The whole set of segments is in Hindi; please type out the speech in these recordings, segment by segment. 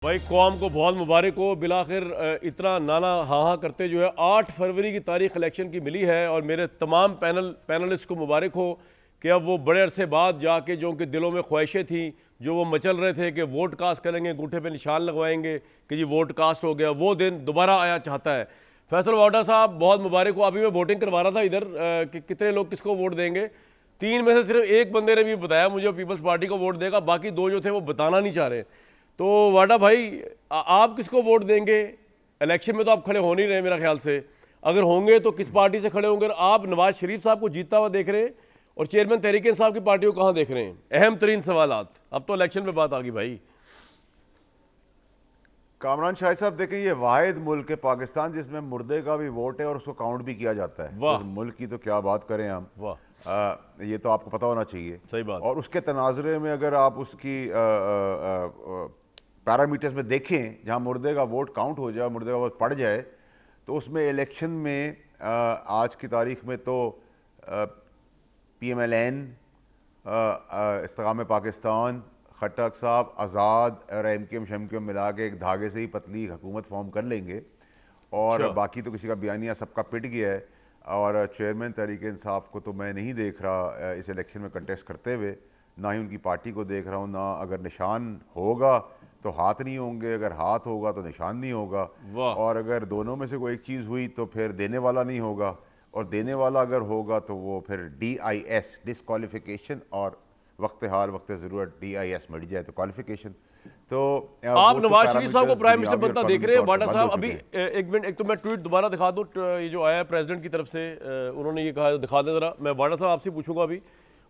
भाई कौम को बहुत मुबारक हो। बिलाखिर इतना नाना हाँ हाँ करते जो है 8 फरवरी की तारीख इलेक्शन की मिली है और मेरे तमाम पैनलिस्ट को मुबारक हो कि अब वो बड़े अरसे बाद जाके जो उनके दिलों में ख्वाहिशें थी, जो वो मचल रहे थे कि वोट कास्ट करेंगे, अंगूठे पे निशान लगवाएंगे कि जी वोट कास्ट हो गया, वो दिन दोबारा आया चाहता है। फैसल वाडा साहब बहुत मुबारक हो। अभी मैं वोटिंग करवा रहा था इधर कि कितने लोग किसको वोट देंगे। 3 में से सिर्फ एक बंदे ने भी बताया मुझे पीपल्स पार्टी को वोट देगा, बाकी 2 जो थे वो बताना नहीं चाह रहे। तो वाडा भाई आप किसको वोट देंगे? इलेक्शन में तो आप खड़े हो नहीं रहे मेरा ख्याल से, अगर होंगे तो किस पार्टी से खड़े होंगे? आप नवाज शरीफ साहब को जीतता हुआ देख रहे हैं और चेयरमैन तहरीक इंसाफ की पार्टी को कहाँ देख रहे हैं? अहम तरीन सवालात। अब तो इलेक्शन पे बात आ गई भाई। कामरान शाह साहब देखें, ये वाहिद मुल्क है पाकिस्तान जिसमें मुर्दे का भी वोट है और उसको काउंट भी किया जाता है। वाह। उस मुल्क की तो क्या बात करें हम। वाह, ये तो आपको पता होना चाहिए। सही बात। और उसके तनाजरे में अगर आप उसकी पैरामीटर्स में देखें, जहां मुर्दे का वोट काउंट हो जाए, मुर्दे का वोट पड़ जाए, तो उसमें इलेक्शन में आज की तारीख में तो PMLN, इस्तेकाम पाकिस्तान, खट्टक साहब, आज़ाद और MKM शमकेम मिला के एक धागे से ही पतली हुकूमत फॉर्म कर लेंगे। और बाकी तो किसी का बयानिया सबका पिट गया है। और चेयरमैन तहरीक इंसाफ को तो मैं नहीं देख रहा इस इलेक्शन में कंटेस्ट करते हुए, ना ही उनकी पार्टी को देख रहा हूँ। ना अगर निशान होगा तो हाथ नहीं होंगे, अगर हाथ होगा तो निशान नहीं होगा, और अगर दोनों में से कोई एक चीज़ हुई तो फिर देने वाला नहीं होगा, और देने वाला अगर होगा तो वो फिर DIS डिसक्वालिफिकेशन, और वक्त हाल वक्त ज़रूरत DIS मिट जाए तो क्वालिफिकेशन। तो आप नवाज शरीफ साहब को प्राइम मिनिस्टर बनता देख रहे हैं? वाडा साहब अभी हैं। एक मिनट, एक तो मैं ट्वीट दोबारा दिखा दूं, ये जो आया है प्रेसिडेंट की तरफ से, उन्होंने ये कहा, दिखा दें ज़रा। मैं वाडा साहब आपसे पूछूंगा अभी,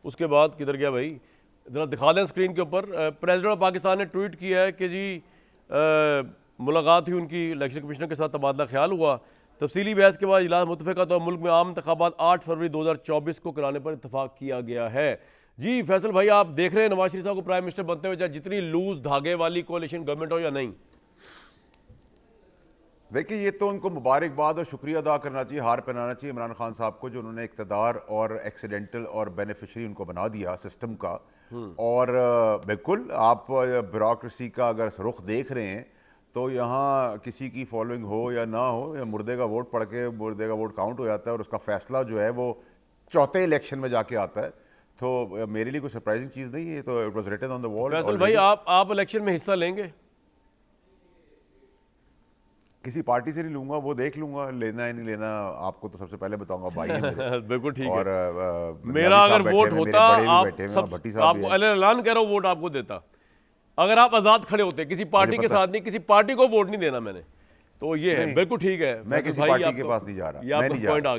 उसके बाद किधर गया भाई, ज़रा दिखा दें स्क्रीन के ऊपर। प्रेसिडेंट ऑफ पाकिस्तान ने ट्वीट किया है कि जी मुलाकात हुई उनकी, इलेक्शन कमिश्नर के साथ तबादला ख्याल हुआ, तफसीली बहस के बाद इजलास मुतफ़िक़ा तो मुल्क में आम इंतखाबात 8 फरवरी 2024 को कराने पर इतफाक़ किया गया है। जी फैसल भाई, आप देख रहे हैं नवाज शरीफ साहब को प्राइम मिनिस्टर बनते हुए, चाहे जितनी लूज धागे वाली कोalition गवर्नमेंट हो या नहीं? देखिए, ये तो उनको मुबारकबाद और शुक्रिया अदा करना चाहिए, हार पहनाना चाहिए इमरान खान साहब को, जो उन्होंने इक़्तिदार और एक्सीडेंटल और बेनिफिशरी उनको बना दिया सिस्टम का। और बिल्कुल आप ब्यूरोक्रेसी का अगर रुख देख रहे हैं तो यहाँ किसी की फॉलोइंग हो या ना हो, या मुर्दे का वोट पढ़ के मुर्दे का वोट काउंट हो जाता है और उसका फैसला जो है वो चौथे इलेक्शन में जाके आता है। तो मेरे लिए कोई सरप्राइजिंग चीज़ नहीं है, तो it was written on the wall. Faisal भाई, आप इलेक्शन में हिस्सा लेंगे? किसी पार्टी से नहीं लूंगा, वो देख लूंगा, लेना है नहीं लेना आपको तो सबसे पहले बताऊंगा, भाई है मेरे। बिल्कुल ठीक और है। मेरा अगर वोट होता, आपको ऐलान कह रहा हूँ, वोट आपको देता। अगर आप आजाद खड़े होते, किसी पार्टी के साथ नहीं, किसी पार्टी को वोट नहीं देना मैंने, तो ये है। बिल्कुल ठीक है, मैं किसी पार्टी के पास नहीं जा रहा, मैं नहीं जा रहा।